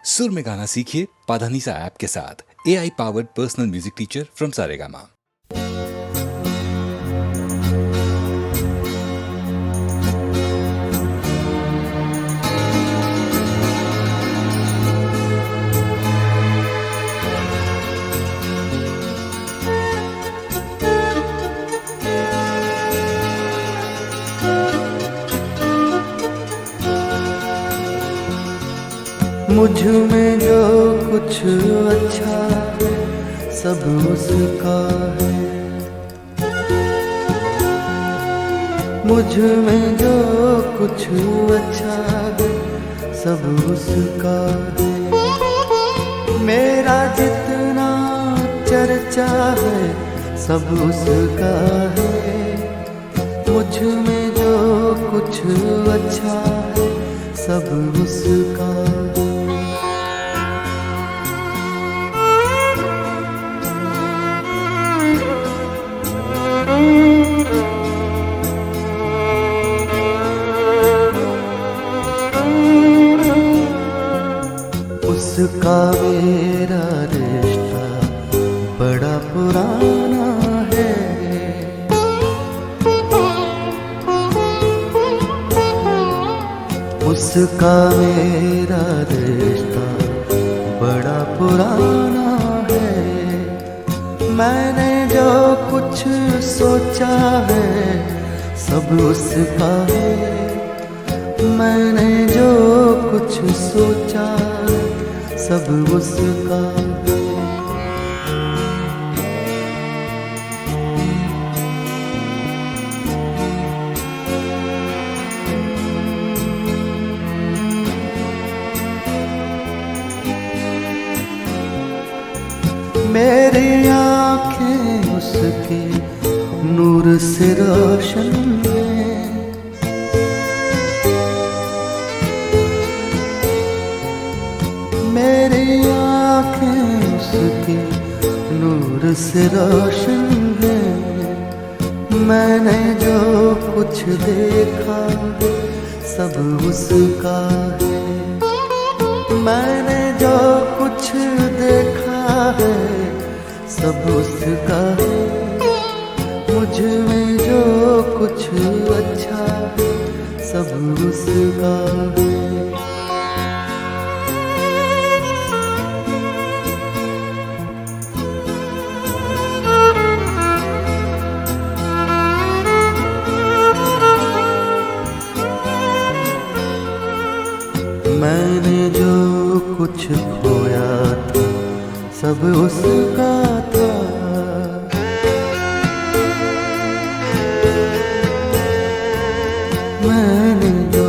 सुर में गाना सीखिए पाधानीसा ऐप के साथ। AI powered personal music teacher from Saregama. मुझ में जो कुछ अच्छा है सब उसका है। मुझ में जो कुछ अच्छा है सब उसका है। मेरा जितना चर्चा है सब उसका है। मुझ में जो कुछ अच्छा है सब उसका है। उसका मेरा रिश्ता बड़ा पुराना है। उसका मेरा रिश्ता बड़ा पुराना है। मैंने जो कुछ सोचा है सब उसका है। मैंने जो कुछ सोचा है सब उसका है। मेरी आँखें उसके नूर से रोशन है। मेरी आँखें उसके नूर से रोशन है। मैंने जो कुछ देखा है सब उसका है। मैंने जो कुछ देखा है सब उसका है। मुझ में जो कुछ अच्छा है सब उसका है। मैंने जो कुछ खोया था सब उसका था। मैंने जो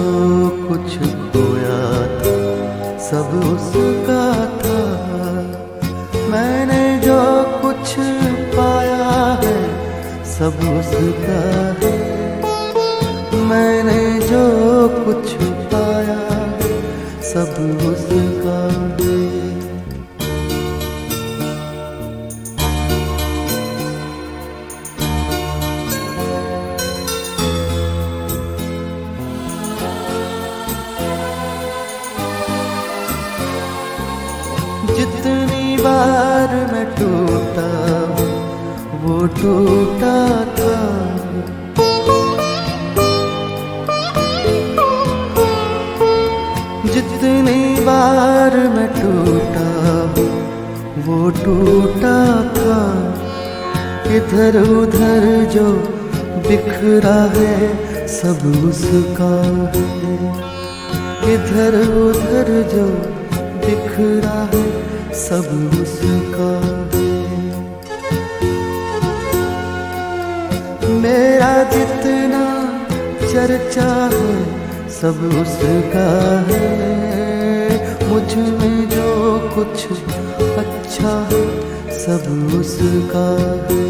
कुछ खोया था सब उसका था। मैंने जो कुछ पाया है सब उसका है। मैंने जो कुछ पाया सब उसका है। जितनी बार मैं टूटा वो टूटा था। जितनी बार मैं टूटा वो टूटा था। इधर उधर जो बिखरा है सब उसका है। इधर उधर जो बिखरा है सब उसका है। मेरा जितना चर्चा है सब उसका है। मुझ में जो कुछ अच्छा है सब उसका है।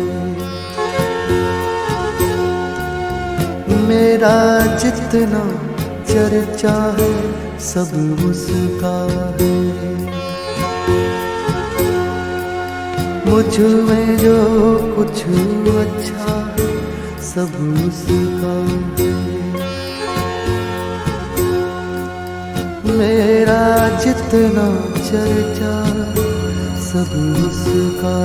मेरा जितना चर्चा है सब उसका है। मुझ में जो कुछ अच्छा है सब उसका है। मेरा जितना चर्चा सब उसका।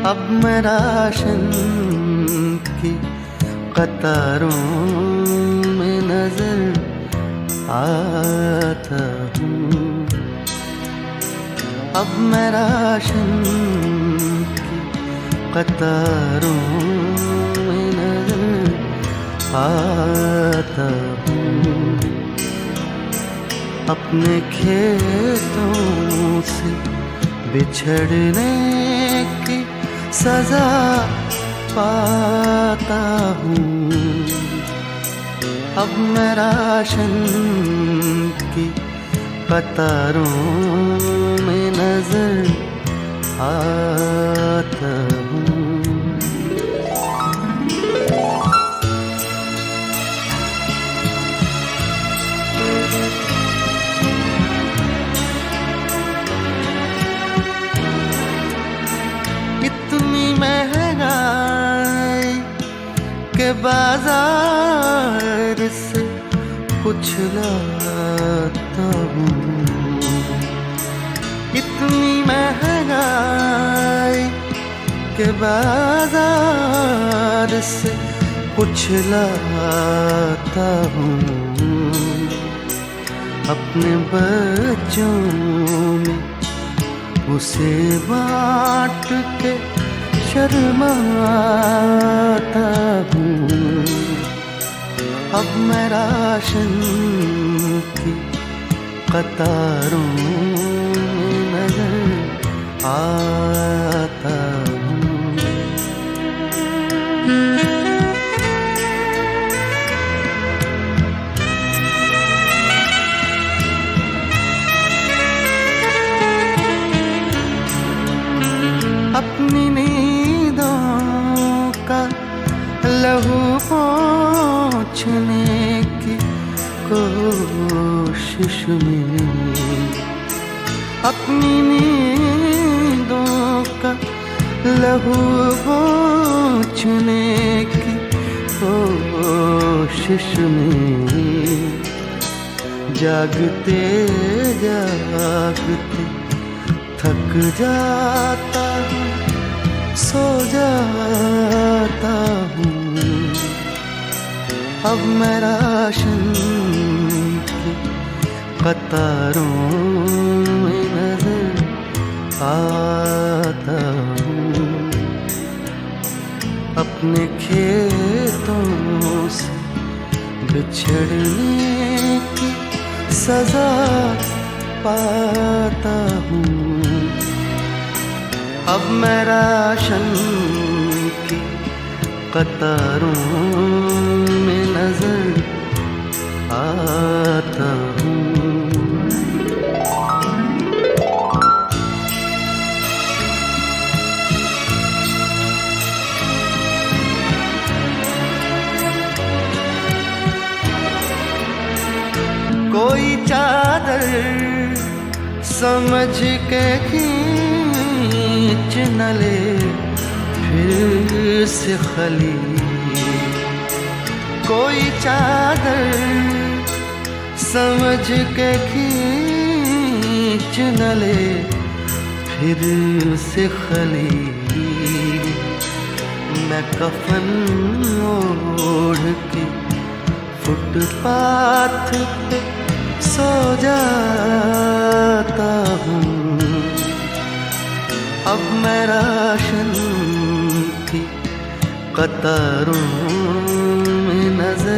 अब मैं राशन की कतारों में नजर आता हूँ। अब मैं राशन की कतारों में नजर आता हूँ। अपने खेतों से बिछड़ने की सजा पाता हूँ। अब मैं राशन की कतारों में नजर आता हूँ। इतनी महंगाई के बाजार से कुछ लाता हूँ। इतनी महंगाई के बाजार से कुछ लाता हूँ। अपने बच्चों में उसे बांट के शर्माता हूँ। अब मैं राशन की कतारों में नजर आता हूँ। अपनी नींदों का लहू पोंछने की कोशिश में, अपनी नींदों का लहू पोंछने की कोशिश में, जागते जागते थक जाता हूँ, सो जाता हूँ। अब मैं राशन की कतारों में नजर आता हूँ। अपने खेतों से बिछड़ने की सजा पाता हूँ। अब मैं राशन की कतारों में नजर आता हूँ। कोई चादर समझ के खींच न ले फिर से खली, कोई चादर समझ के खींच न ले फिर से खली। मैं कफन ओढ़ के फुटपाथ पे सो जाता हूँ। अब मैं राशन की कतारों में नजर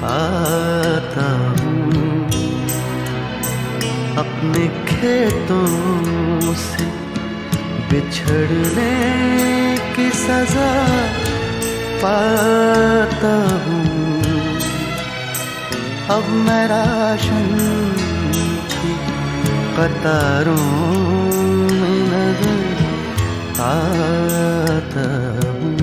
आता हूँ, अपने खेतों से बिछड़ने की सजा पाता हूँ। अब मैं राशन की कतारों में नजर आता हूँ।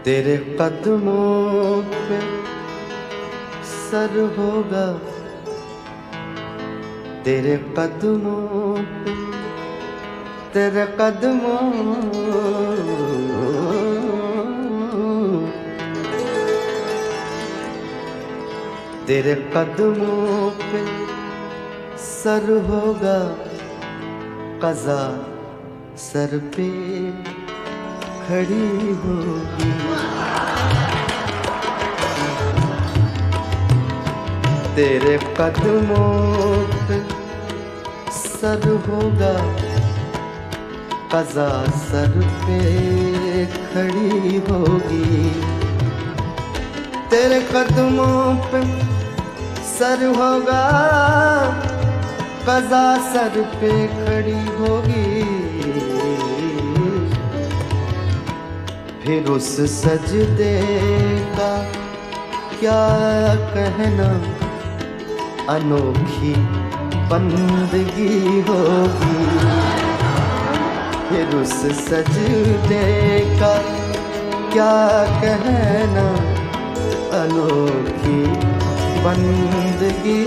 तेरे कदमों पे सर होगा, तेरे कदमों पे, तेरे कदमों, तेरे कदमों पे सर होगा, कज़ा सर पे खड़ी होगी। तेरे कदमों पे सर होगा, कज़ा सर पे खड़ी होगी। तेरे कदमों पे सर होगा, कज़ा सर पे खड़ी होगी। फिर उस सजदे का क्या कहना, अनोखी बंदगी होगी। फिर उस सजदे का क्या कहना, अनोखी बंदगी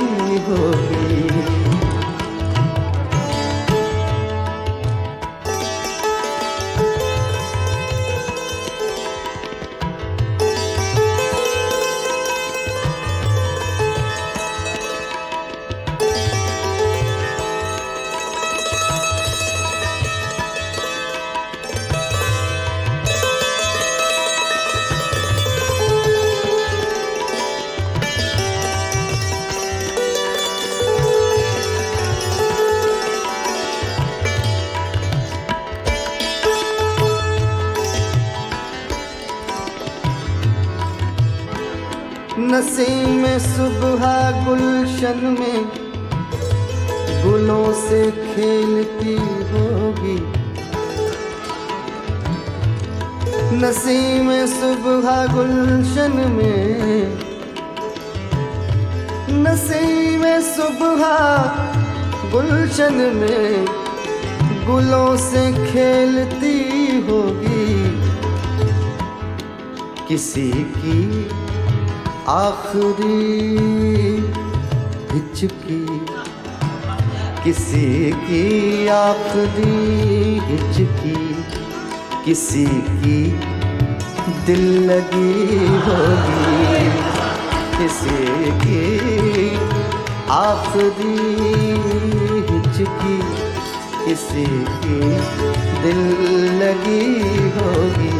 होगी। नसीम सुबह गुलशन में गुलों से खेलती होगी। नसीम सुबह गुलशन में, नसीम सुबह गुलशन में गुलों से खेलती होगी। किसी की आखिरी हिचकी, किसी की आखिरी हिचकी, किसी की दिल लगी होगी। किसी की आखिरी हिचकी, किसी की दिल लगी होगी।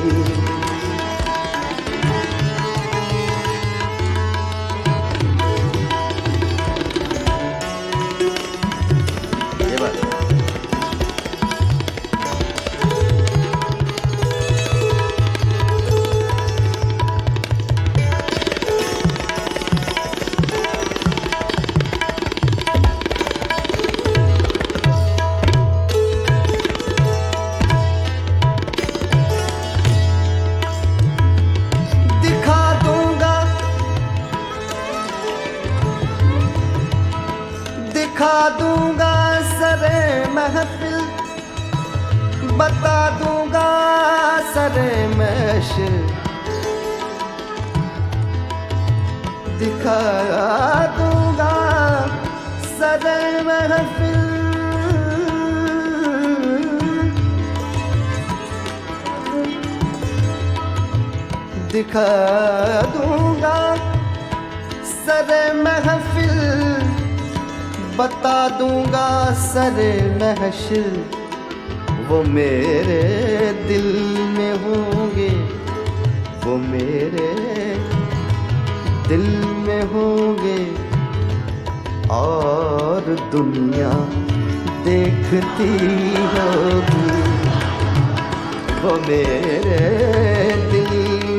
महफिल बता दूंगा सरे महशर दिखा दूंगा सरे महफिल दिखा दूंगा सरे महफिल बता दूंगा सरे महशर वो मेरे दिल में होंगे वो मेरे दिल में होंगे और दुनिया देखती होगी वो मेरे दिल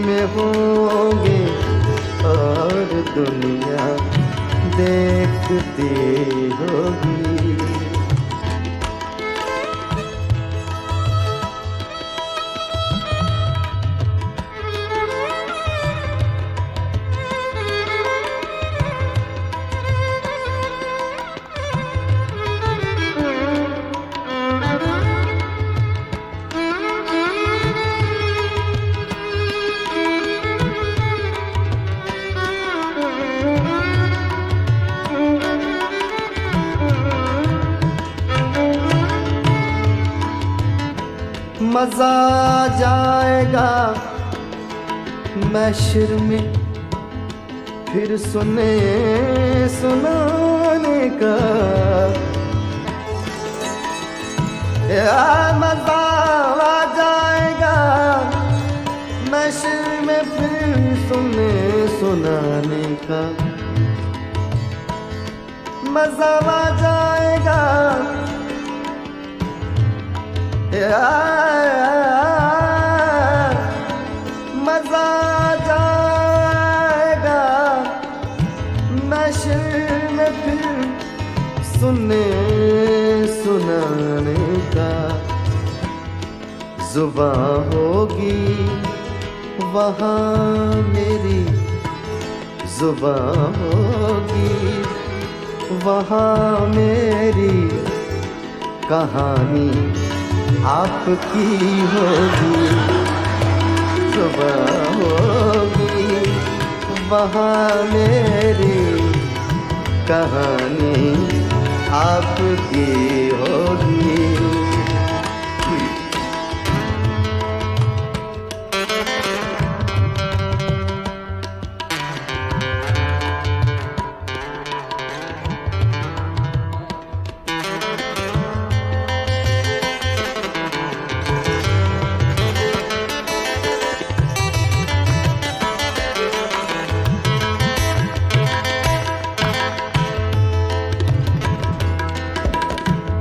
में होंगे और दुनिया देखती होगी। मजा जाएगा महशर में फिर सुने सुनाने का मजा आ जाएगा महशर में फिर सुने सुनाने का मजा आ जाएगा मजा जाएगा महशर में फिर सुनने सुनाने का जुबां होगी वहाँ मेरी जुबां होगी वहाँ मेरी कहानी आपकी होगी जुबां होगी वहाँ मेरी कहानी आपकी होगी।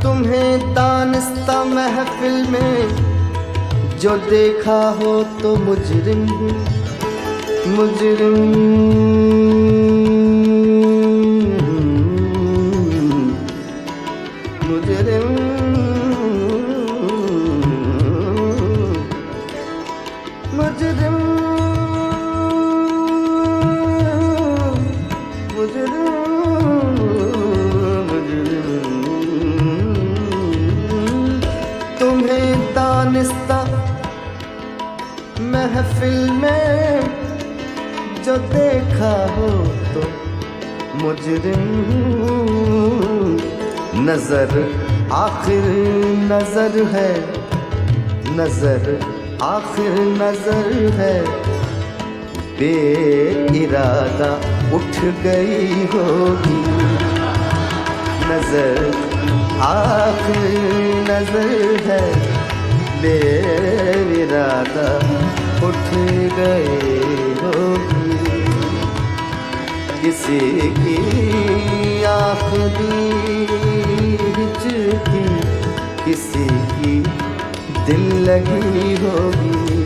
तुम्हें दानिस्ता महफिल में जो देखा हो तो मुजरिम मुजरिम मुजरिम मुजरिम तुम्हें दानिस्ता महफिल में जो देखा हो तो मुजरिम नजर आखिर नजर है नजर आखिर नजर है बेइरादा उठ गई होगी नजर आखिर नजर है बेइरादा उठ गई होगी किसी की आखिरी हिचकी किसी की दिल लगी होगी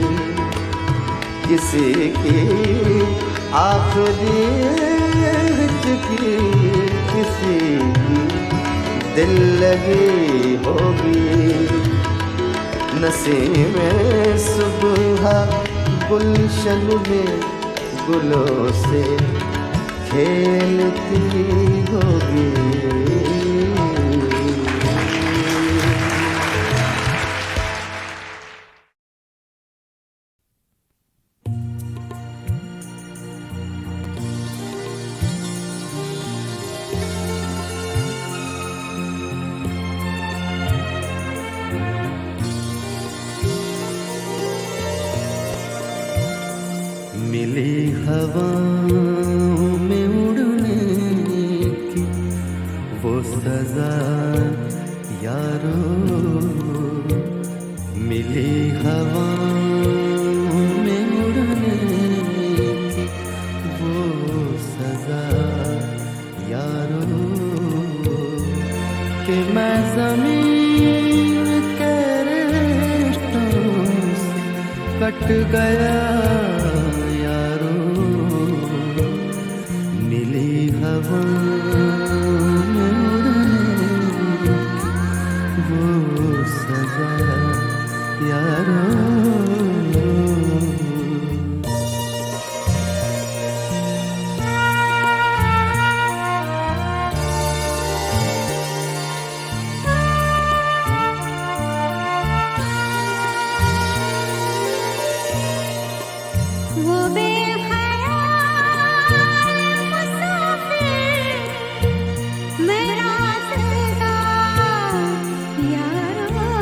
किसी की आखिरी हिचकी किसी की दिल लगी होगी नसीम सुबह गुलशन में गुलों से खेलती होगी। हवाओं में उड़ने की वो सजा यारो, मिली हवाओं में उड़ने की वो सजा यारो, कि मैं ज़मीन के रिश्तों से कट गया यारो, मिली हवा में उड़ने की वो सजा यारो। वो बेख़याल मुसाफ़िर मेरा सदा यारो,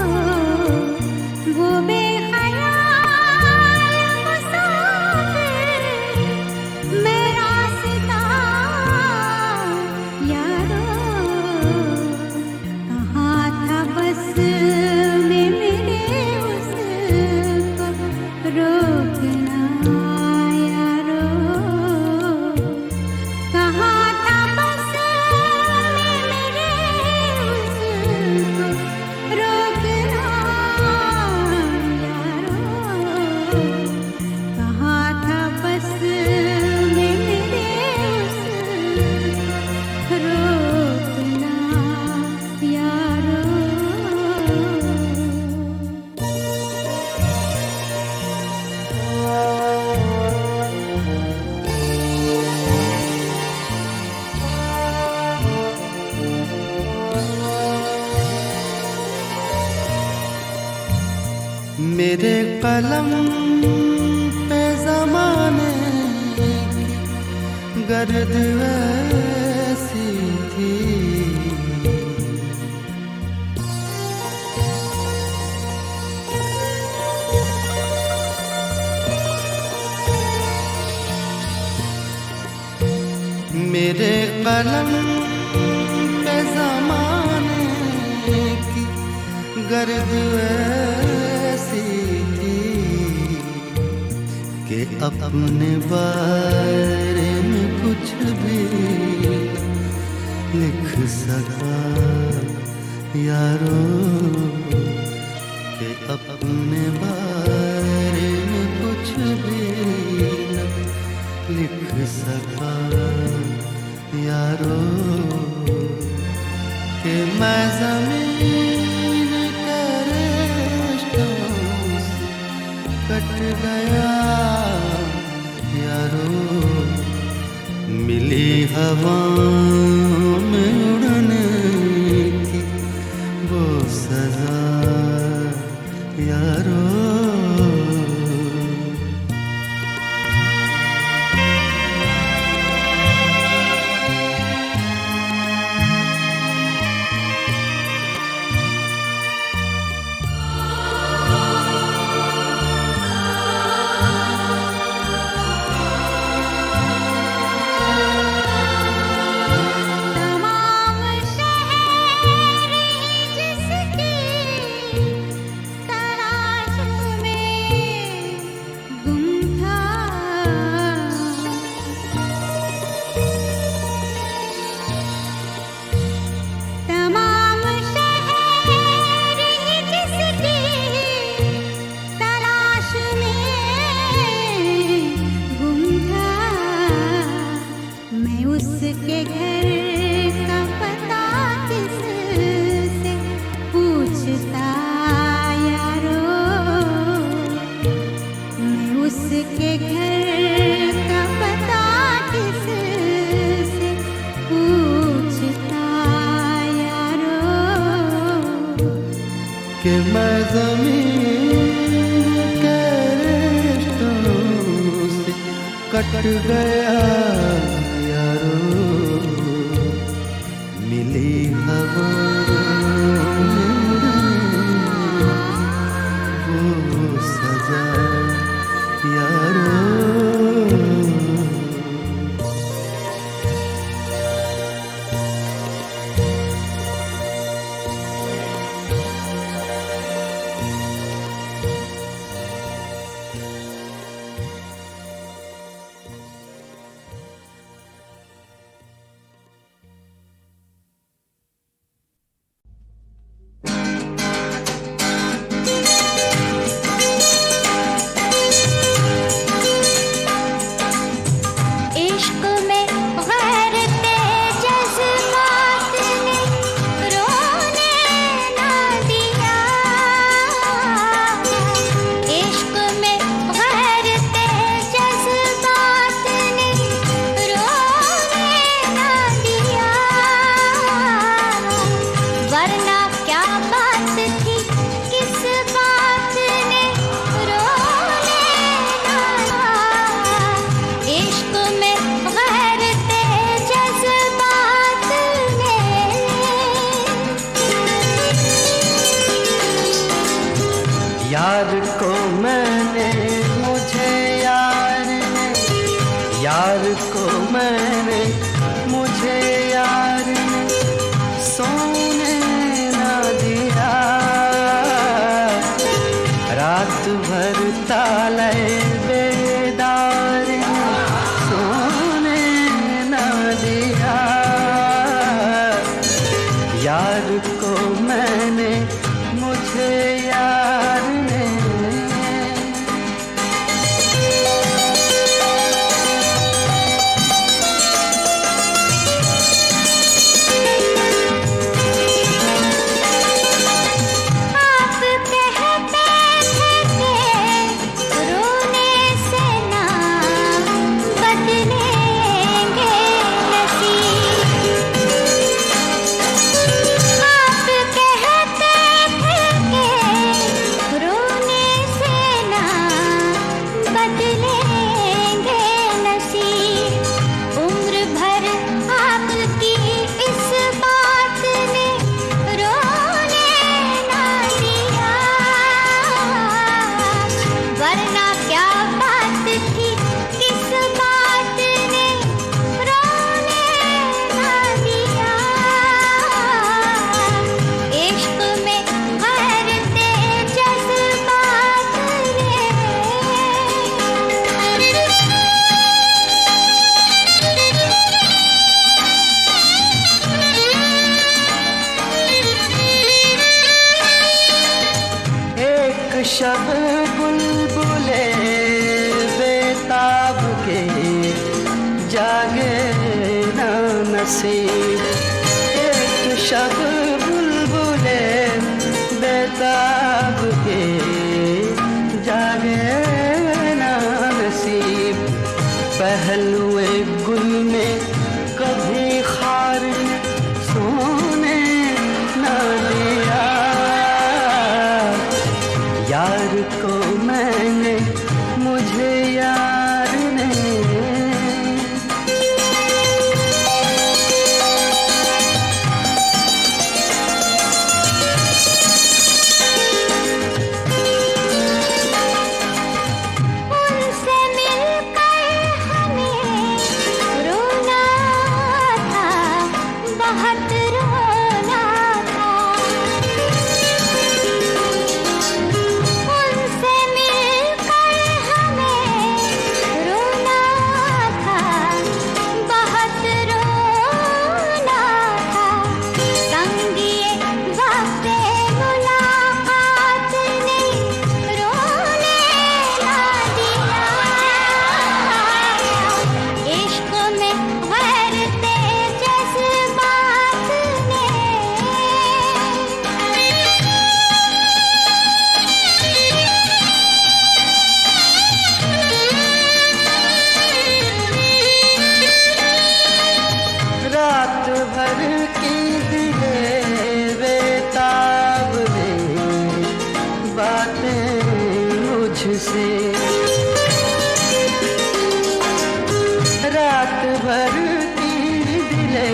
वो बेख़याल मुसाफ़िर मेरा सदा यारो, कहाँ था बस में मेरे उसको रोकना यारो, कहाँ था बस में मेरे उसको रोकना यारो, कहाँ था बस में मेरे उसको रोकना यारो। मेरे कलम पे ज़माने की गर्द ऐसी थी, मेरे कलम पे ज़माने की गर्द ऐसी थी, कि अपने बारे में कुछ भी लिख सका यारो, कि अपने बारे में कुछ भी लिख सका यारो, कि मैं ज़मीन के रिश्तों से कट गया यारो, मिली हवाओं में उड़ने की वो सजा यारो। तमाम शहर जिसकी तलाश में गुम था, तमाम शहर जिसकी तलाश में गुम था, मैं उसके घर का पता किससे पूछता यारो, मैं उसके घर का पता किससे पूछता यारो, कि मैं ज़मीन के रिश्तों से कट गया यारो, मिली हवा वो सजा यारो। क्या बात थी, किस बात ने रोने लाया। इश्क में गैर थे जज्बात ने। यार को मैंने, मुझे यार ने, यार को मैंने, मुझे यार ने सोने ना दिया। रात भर ताले बेदार ने सोने ना दिया। यार को मैंने, मुझे यार ने। आप कहते थे कि रोने से ना बदलेंगे नसीब। आप कहते थे कि रोने से ना बदलेंगे नसीब। उम्र भर आपकी इस बात ने रोने ना दिया। वरना क्या बात थी, किस बात ने रोने ना दिया। इश्क में गैर थे जज्बात एक शब बुलबुले बेताब के जागे ना नसीब। एक शब बुलबुले बेताब के जागे ना नसीब। पहलुए गुल में कभी खार ने सोने ना दिया। यार को मैंने, मुझे यार ने। उनसे मिलकर हमें रोना था, बहुत रोना था। उनसे मिलकर हमें रोना था, बहुत रोना था। संगिए वक्त मुलाकात ने रोने ना दिया। इश्क में गैर थे जज्बात ने। रात भर की दिले बेताब ने बातें मुझसे। रात भर की दिले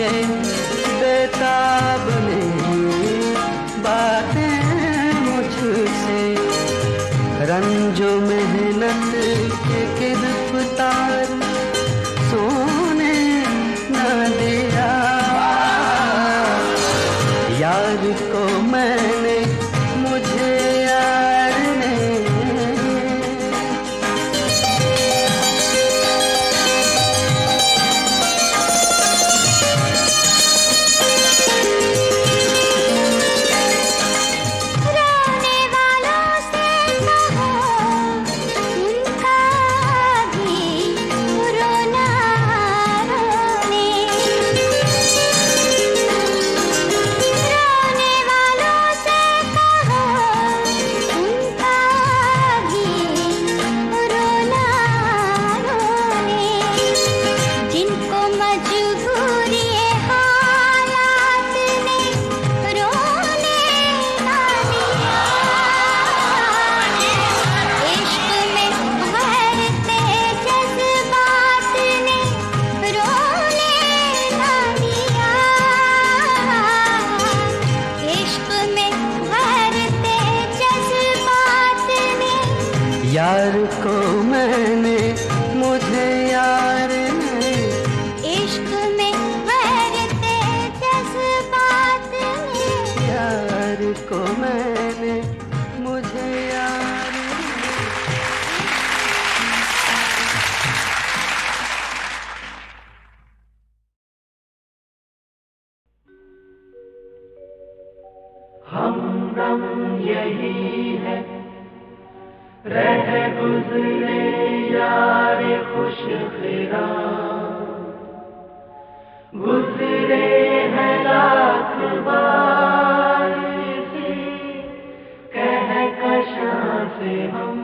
बेताब ने बातें मुझसे। रंजो मेहनत के गिरफ्तार सोने न दिया। यार को मैंने, मुझे यार ने। रोने वालों से कहो, उनका भी प्यार को मैंने, मुझे यार ने, इश्क में बहरते जज्बात में, प्यार को मैंने, मुझे यार ने। हमदम यही है, रह गुजरे यार खुश फिरा, गुजरे हैं लाख बार इसी कहकशां से हम।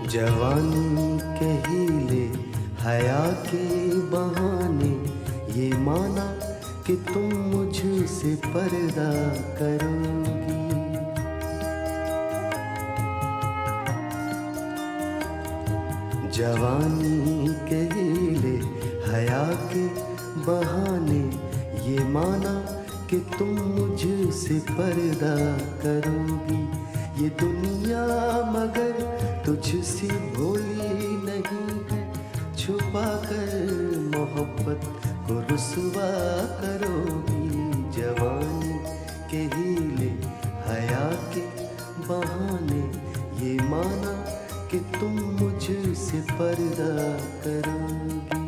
जवानी के हीले हया के बहाने, ये माना कि तुम मुझसे पर्दा करोगी। जवानी के हीले हया के बहाने, ये माना कि तुम मुझसे पर्दा करोगी। ये दुनिया मगर तुझसे भोली नहीं है, छुपा कर मोहब्बत को रुसवा करोगी। जवानी के हीले हया के बहाने, ये माना कि तुम मुझसे पर्दा करोगी।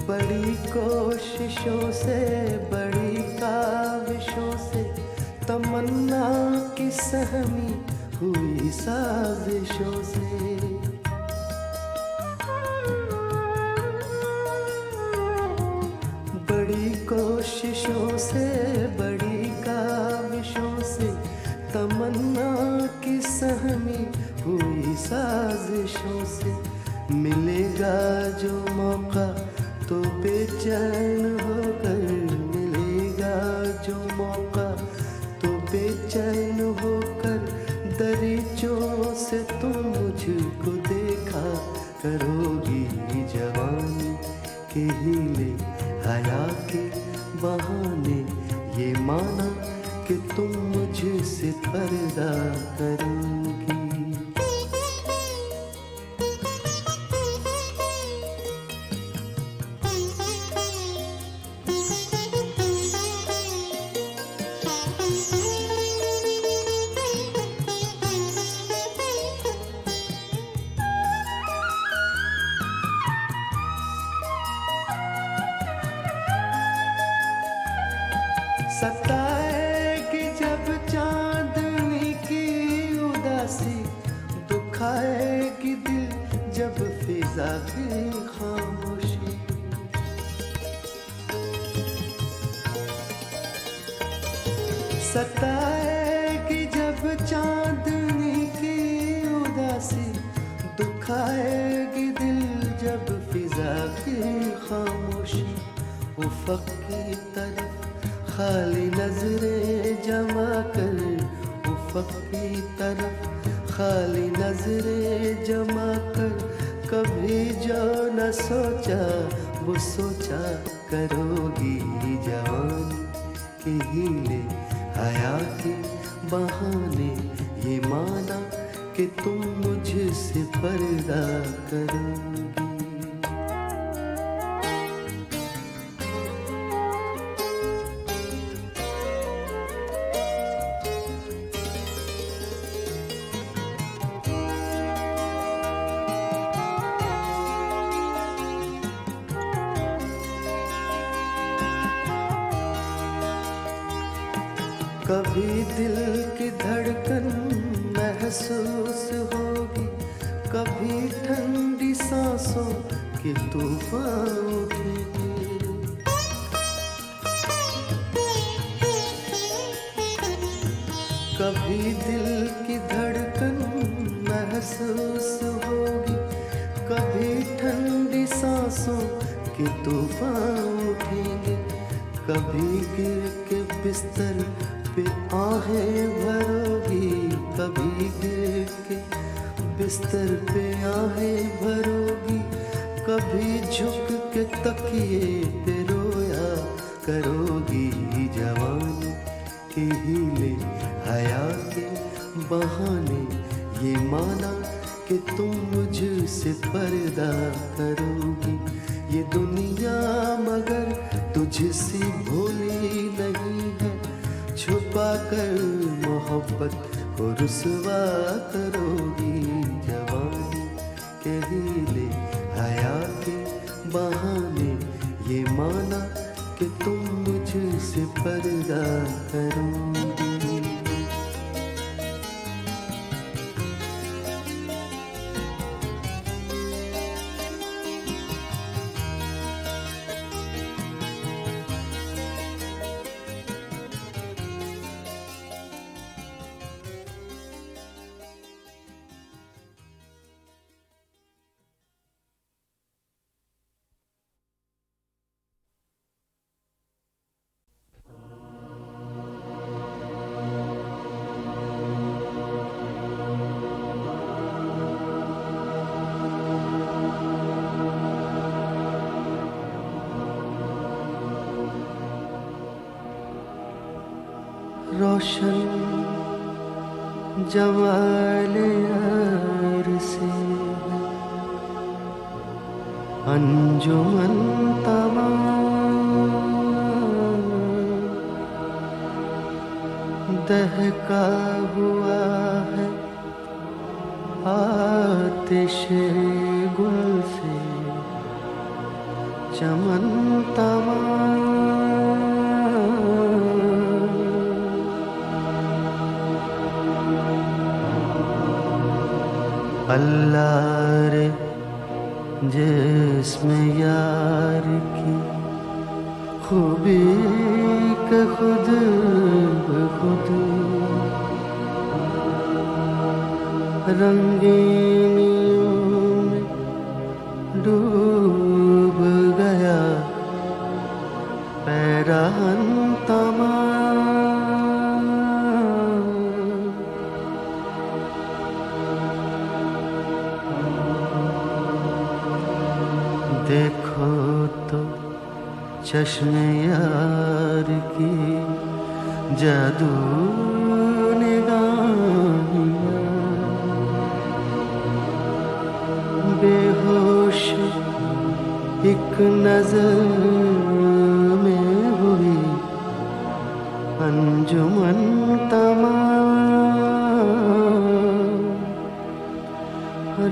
बड़ी कोशिशों से, बड़ी काविशों से, तमन्ना की सहमी हुई साजिशों से। बड़ी कोशिशों से, बड़ी काविशों से, तमन्ना की सहमी हुई साजिशों से। मिलेगा जो मौका तो बेचैन होकर, मिलेगा जो मौका तो बेचैन होकर, दरीचों से तुम मुझको देखा करोगी। जवानी के हीले हया के बहाने, ये माना कि तुम मुझसे पर्दा करोगी। सताएगी जब चांदनी की उदासी, दुखाएगी दिल जब फिजा की खामोशी। सताएगी जब चांदनी की उदासी, दुखाएगी दिल जब फिजा की खामोशी। उफ़क़ की तरफ खाली नजरें जमा कर, उफ़क़ की तरफ खाली नजरें जमा कर, कभी जो न सोचा वो सोचा करोगी। जवानी के हीले हया के बहाने, ये माना कि तुम मुझसे पर्दा करोगी। कभी दिल की धड़कन महसूस होगी, कभी ठंडी सांसों की तूफान उठेगी। कभी दिल की धड़कन महसूस होगी, कभी ठंडी सांसों की तूफान उठेंगे। कभी गिर के बिस्तर पे आहें भरोगी, कभी गिर के बिस्तर पे आहें भरोगी, कभी झुक के तकिए पे रोया करोगी। जवानी के हीले हया के बहाने ये माना कि तुम मुझसे पर्दा करोगी। ये दुनिया मगर तुझसे भोली नहीं है, छुपा कर मोहब्बत को रुसवा करोगी। जवानी के हीले हया के बहाने ये माना कि तुम मुझसे पर्दा करोगी। रोशन जमाल यार से अंजुमन तमाम दहका हुआ है आतिश गुल से चमन तमाम। अल्लाह रे जिसमें यार की खूबी के खुद खुद रंगीनियों में डूब गया पैराहन तमाम। देखो तो चश्मे यार की जादू निगाहियाँ, बेहोश एक नजर में हुई अंजुमन तमाम।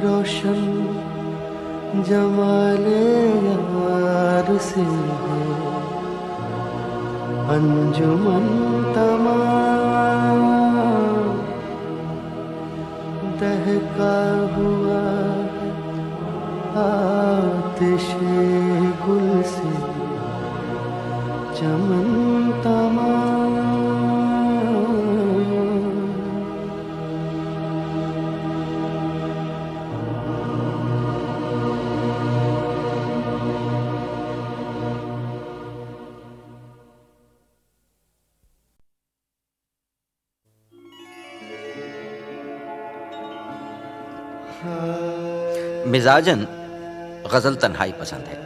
रोशन जमाले यार से है अंजुमन तमाम दहका हुआ है आतिश गुल से चमन तमाम। मिजाजन गज़ल तन्हाई पसंद है,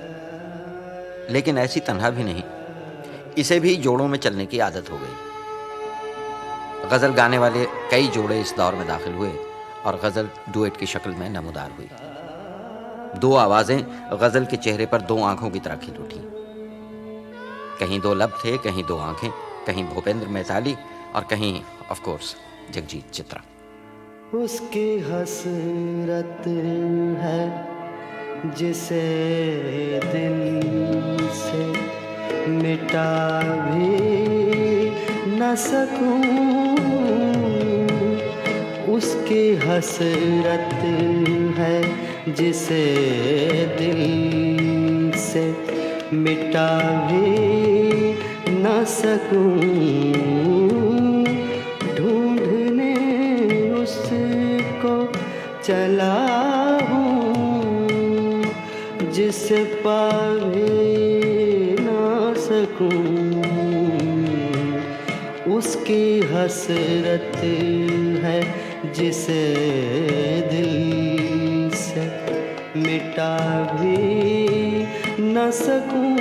लेकिन ऐसी तन्हा भी नहीं, इसे भी जोड़ों में चलने की आदत हो गई। गज़ल गाने वाले कई जोड़े इस दौर में दाखिल हुए और गज़ल डुएट की शक्ल में नमूदार हुई। दो आवाज़ें गज़ल के चेहरे पर दो आंखों की तरह खिल उठी। कहीं दो लब थे, कहीं दो आंखें, कहीं भूपेंद्र मैताली और कहीं ऑफ कोर्स जगजीत चित्रा। उसकी हसरत है जिसे दिल से मिटा भी न न सकूं, उसकी हसरत है जिसे दिल से मिटा भी न सकूं। ढूंढने उसको चला हूँ जिसे पा भी न सकूं। उसकी हसरत है जिसे दिल से मिटा भी न सकूं।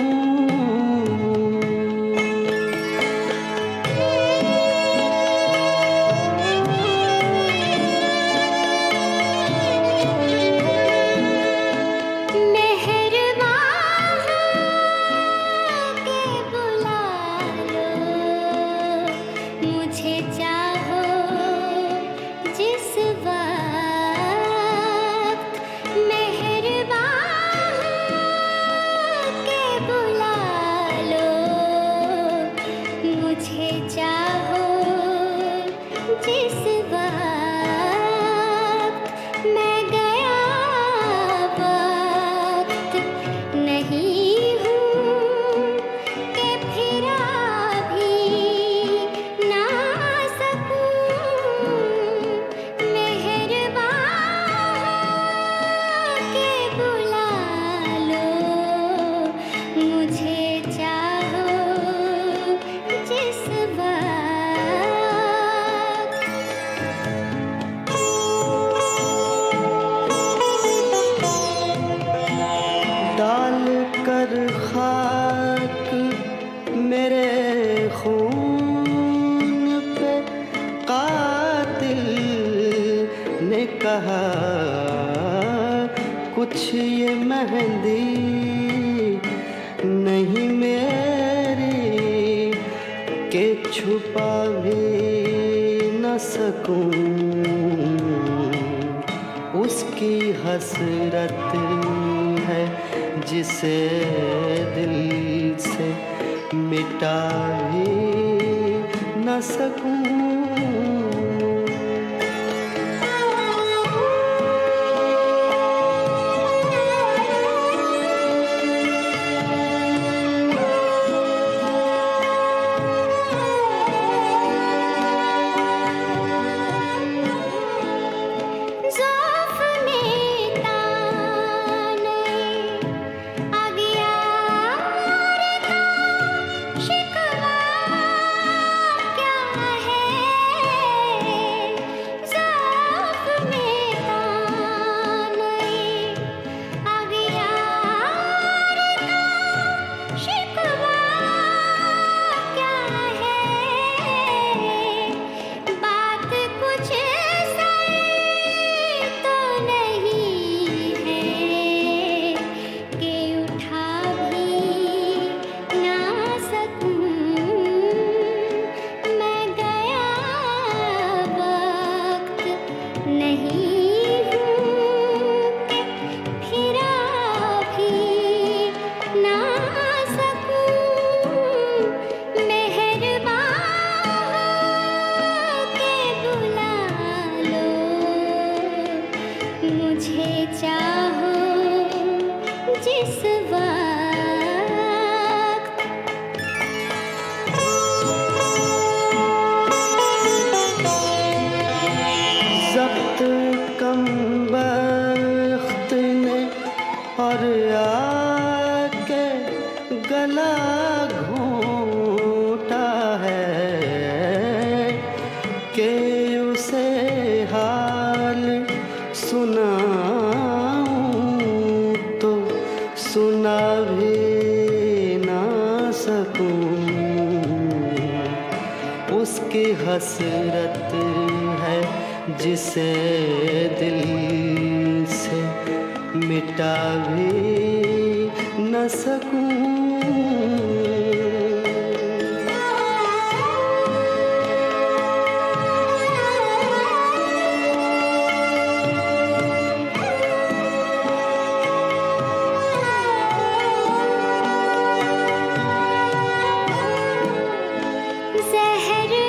कुछ ये मेहंदी नहीं मेरी के छुपा भी न सकूं। उसकी हसरत है जिसे दिल से मिटा भी न सकूं। हसरत है जिसे दिल से मिटा भी न सकूं। ज़हर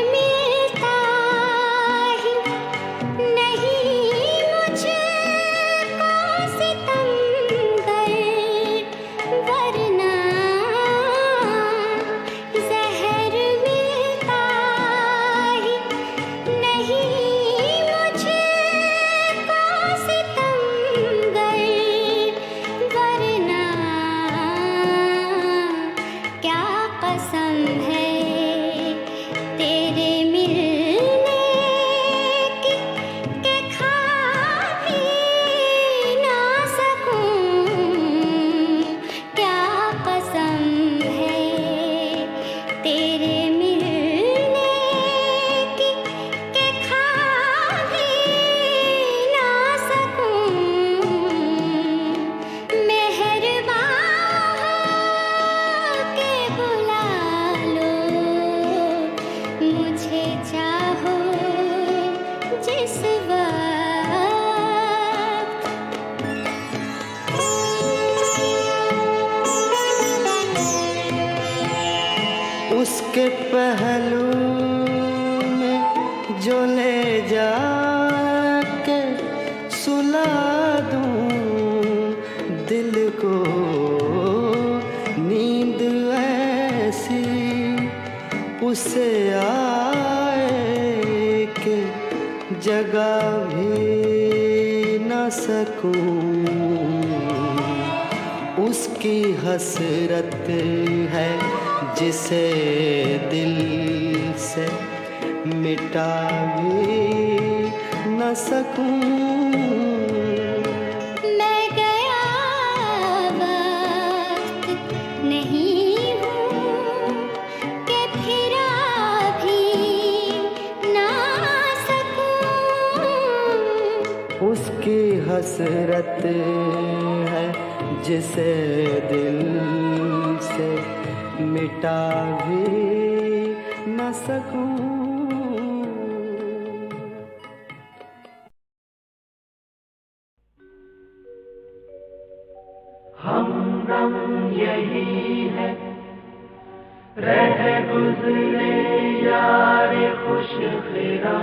उसके पहलू में जो ले जाके सुला दूं दिल को, नींद ऐसी उसे आए कि जगा भी न सकूं। उसकी हसरत है जिसे दिल से मिटा भी न सकूं। मैं गया वक्त नहीं हूँ कि फिरा भी ना सकूं। उसकी हसरत है जिसे दिल से मिटा भी न सकूं। हमदम यही है, रह गुजरे यार खुश फिरा।